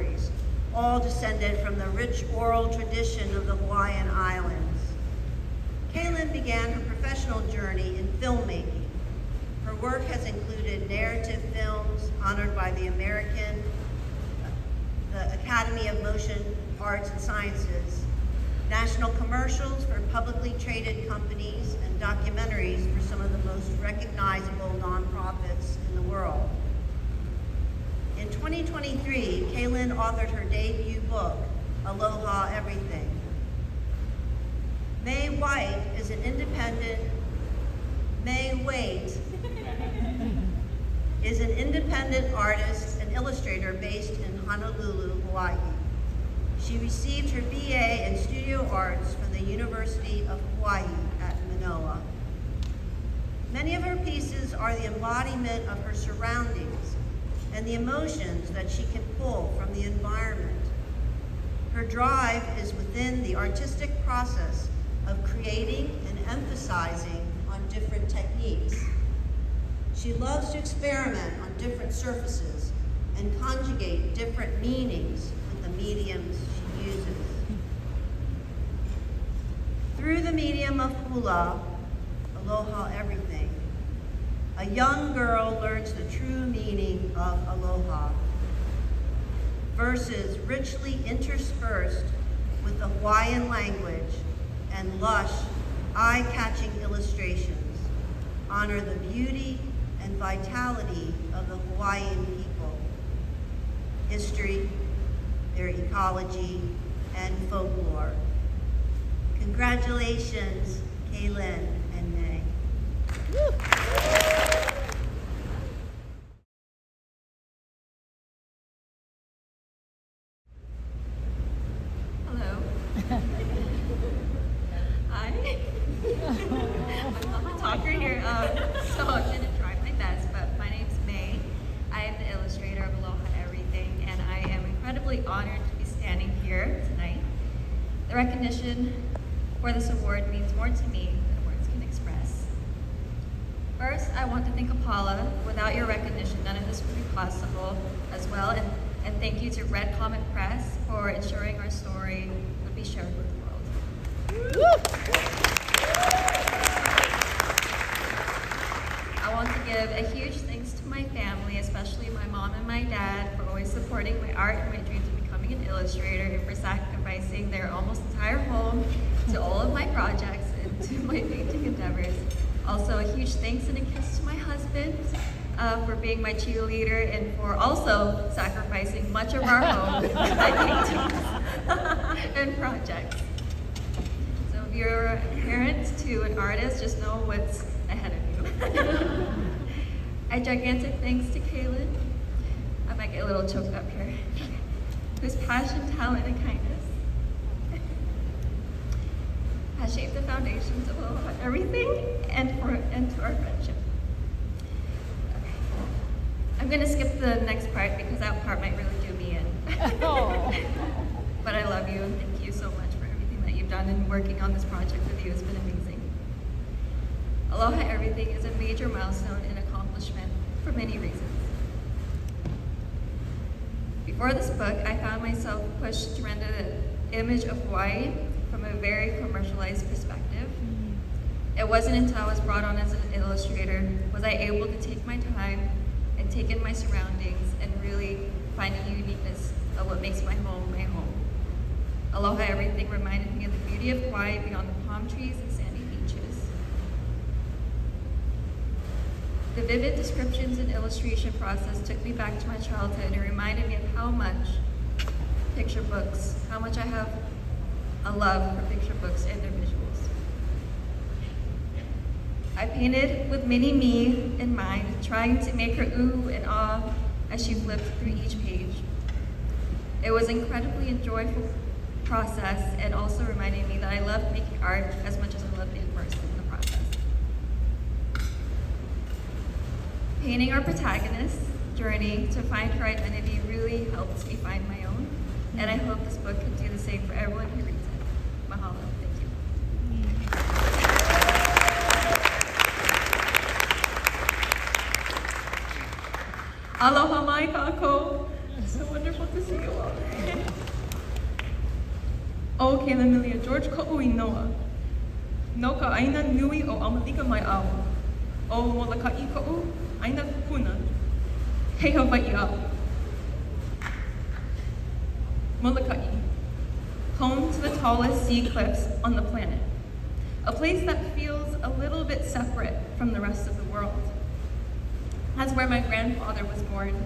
stories, all descended from the rich oral tradition of the Hawaiian Islands. Kaylin began her professional journey in filmmaking. Her work has included narrative films honored by the Academy of Motion Arts and Sciences, national commercials for publicly traded companies, and documentaries for some of the most recognizable nonprofits in the world. In 2023, Kaylin authored her debut book, Aloha Everything. Mae White is an independent artist and illustrator based in Honolulu, Hawaii. She received her BA in Studio Arts from the University of Hawaii at Manoa. Many of her pieces are the embodiment of her surroundings and the emotions that she can pull from the environment. Her drive is within the artistic process of creating and emphasizing on different techniques. She loves to experiment on different surfaces and conjugate different meanings with the mediums she uses. Through the medium of hula, Aloha Everything, a young girl learns the true meaning of aloha. Verses richly interspersed with the Hawaiian language and lush, eye-catching illustrations honor the beauty and vitality of the Hawaiian people, history, their ecology, and folklore. Congratulations, Kaylin and Mae. Hello. Hi. I'm a talker here, so I'm going to try my best, but my name's Mae. I am the illustrator of Aloha Everything, and I am incredibly honored to be standing here tonight. The recognition for this award means more to me than words can express. First, I want to thank Apala. Without your recognition, none of this would be possible as well, and thank you to Red Comet Press for ensuring our story would be shared with the world. I want to give a huge thanks to my family, especially my mom and my dad, for always supporting my art and my dreams of becoming an illustrator, and for sacrificing their almost entire home to all of my projects and to my painting endeavors. Also, a huge thanks and a kiss to my husband for being my cheerleader and for also sacrificing much of our home to my paintings and projects. So if you're a parent to an artist, just know what's ahead of you. A gigantic thanks to Kaylin. I might get a little choked up here. Whose passion, talent, and kindness has shaped the foundations of Aloha Everything and to our friendship. Okay. I'm gonna skip the next part because that part might really do me in. But I love you and thank you so much for everything that you've done, and working on this project with you has been amazing. Aloha Everything is a major milestone and accomplishment for many reasons. Before this book, I found myself pushed to render the image of Hawaii from a very commercialized perspective. It wasn't until I was brought on as an illustrator was I able to take my time and take in my surroundings and really find the uniqueness of what makes my home my home. Aloha Everything reminded me of the beauty of Hawaii beyond the palm trees and sandy beaches. The vivid descriptions and illustration process took me back to my childhood and reminded me of how much I have a love for picture books and their visuals. I painted with mini me in mind, trying to make her ooh and ah as she flipped through each page. It was an incredibly enjoyable process and also reminded me that I love making art as much as I love being immersed in the process. Painting our protagonist's journey to find her identity really helped me find my own, and I hope this book can do the same for everyone who reads it. Mahalo. Thank you. Aloha mai kākou. It's so wonderful to see you all. O ke lamilia George Ko'ui Noa. No ka aina nui o Amalika mai au. O Moloka'i ko'u, aina kupuna. He Hawaii au. Moloka'i, home to the tallest sea cliffs on the planet. A place that feels a little bit separate from the rest of the world. That's where my grandfather was born.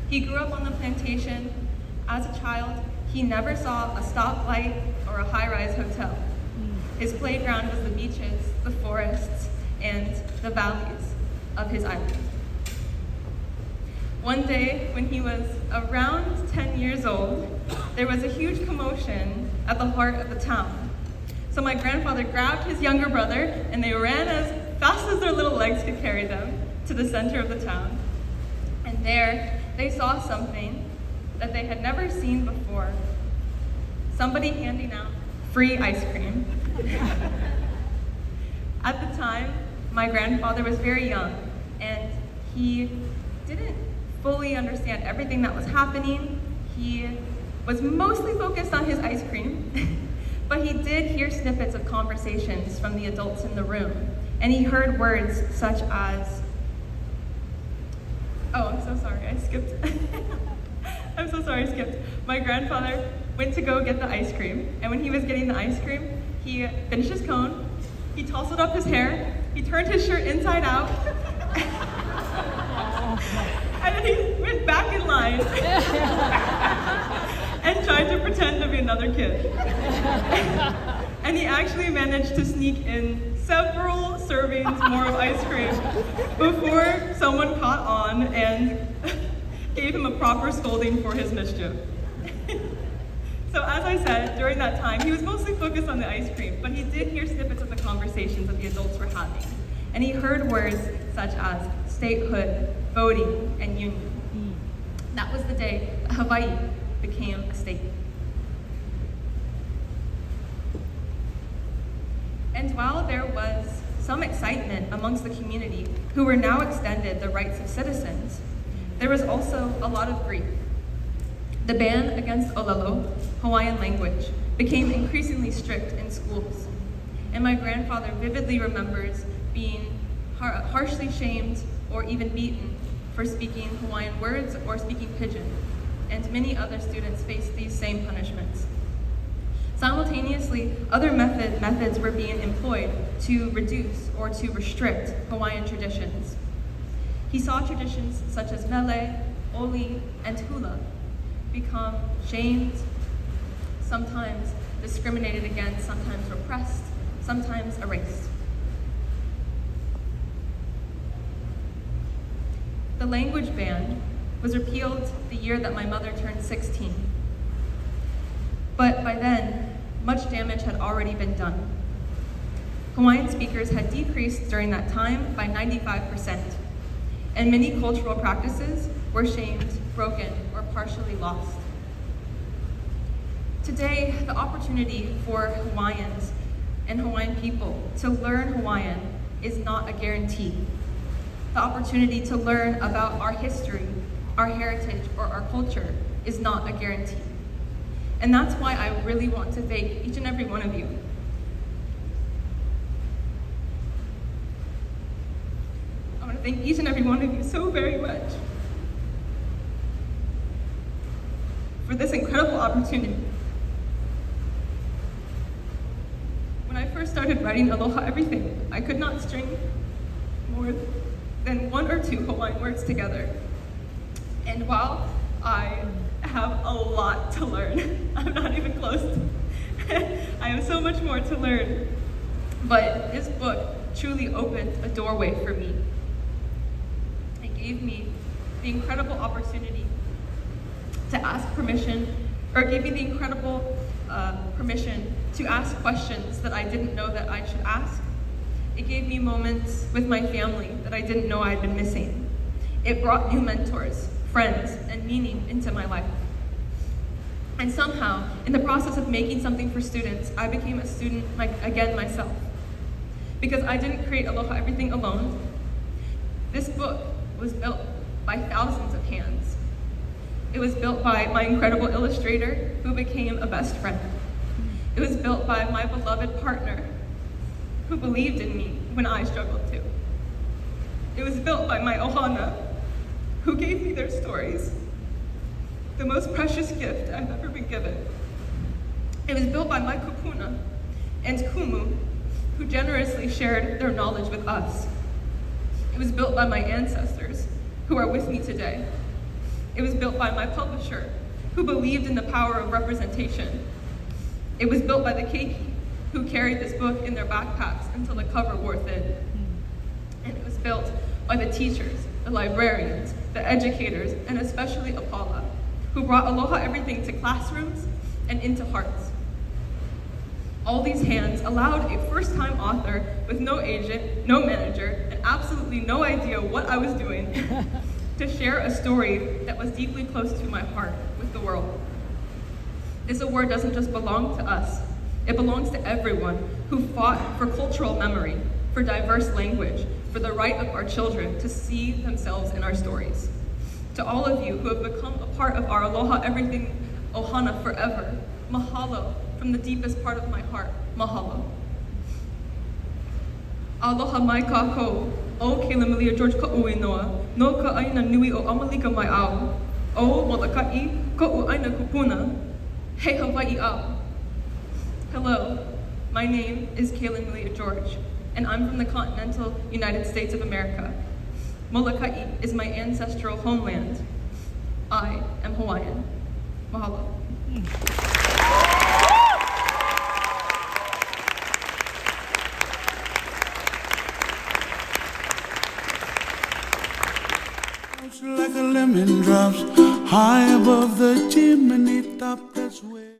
He grew up on the plantation. As a child, he never saw a stoplight or a high-rise hotel. His playground was the beaches, the forests, and the valleys of his island. One day, when he was around 10 years old, there was a huge commotion at the heart of the town. So my grandfather grabbed his younger brother, and they ran as fast as their little legs could carry them to the center of the town. And there, they saw something that they had never seen before. Somebody handing out free ice cream. At the time, my grandfather was very young, and he didn't fully understand everything that was happening. He was mostly focused on his ice cream, but he did hear snippets of conversations from the adults in the room, and he heard words such as, oh, I'm so sorry, I skipped. I'm so sorry, I skipped. My grandfather went to go get the ice cream, and when he was getting the ice cream, he finished his cone, he tousled up his hair, he turned his shirt inside out, and then he went back in line and tried to pretend to be another kid. And he actually managed to sneak in several servings more of ice cream before someone caught on and gave him a proper scolding for his mischief. So as I said, during that time, he was mostly focused on the ice cream, but he did hear snippets of the conversations that the adults were having. And he heard words such as statehood, voting, and union. That was the day that Hawaii became a state. And while there was some excitement amongst the community who were now extended the rights of citizens, there was also a lot of grief. The ban against Olelo, Hawaiian language, became increasingly strict in schools. And my grandfather vividly remembers being harshly shamed or even beaten for speaking Hawaiian words or speaking Pidgin, and many other students faced these same punishments. Simultaneously, other methods were being employed to reduce or to restrict Hawaiian traditions. He saw traditions such as mele, oli, and hula become shamed, sometimes discriminated against, sometimes repressed, sometimes erased. The language ban was repealed the year that my mother turned 16. But by then, much damage had already been done. Hawaiian speakers had decreased during that time by 95%, and many cultural practices were shamed, broken, or partially lost. Today, the opportunity for Hawaiians and Hawaiian people to learn Hawaiian is not a guarantee. The opportunity to learn about our history, our heritage, or our culture is not a guarantee. And that's why I really want to thank each and every one of you. I want to thank each and every one of you so very much for this incredible opportunity. When I first started writing Aloha Everything, I could not string more than one or two Hawaiian words together. And while I have a lot to learn, I'm not even close. I have so much more to learn. But this book truly opened a doorway for me. It gave me the incredible opportunity to ask permission, or it gave me the incredible permission to ask questions that I didn't know that I should ask. It gave me moments with my family that I didn't know I had been missing. It brought new mentors, friends, and meaning into my life. And somehow, in the process of making something for students, I became a student again myself. Because I didn't create Aloha Everything alone. This book was built by thousands of hands. It was built by my incredible illustrator, who became a best friend. It was built by my beloved partner, who believed in me when I struggled too. It was built by my ohana, who gave me their stories, the most precious gift I've ever been given. It was built by my kupuna and kumu, who generously shared their knowledge with us. It was built by my ancestors, who are with me today. It was built by my publisher, who believed in the power of representation. It was built by the keiki, who carried this book in their backpacks until the cover wore thin. And it was built by the teachers, the librarians, the educators, and especially Apala, who brought Aloha Everything to classrooms and into hearts. All these hands allowed a first-time author with no agent, no manager, and absolutely no idea what I was doing to share a story that was deeply close to my heart with the world. This award doesn't just belong to us. It belongs to everyone who fought for cultural memory, for diverse language, for the right of our children to see themselves in our stories. To all of you who have become a part of our Aloha Everything Ohana forever, mahalo from the deepest part of my heart, mahalo. Aloha mai kākou, o Keilamelia George Ka'uinoa, no ka aina nui o Amalika mai au, o Molokai, ko'u aina kupuna, he Hawaii au. Hello, my name is Keilamelia George, and I'm from the continental United States of America. Molokai is my ancestral homeland. I am Hawaiian. Mahalo. Like a lemon drops high above the chimney top, that's where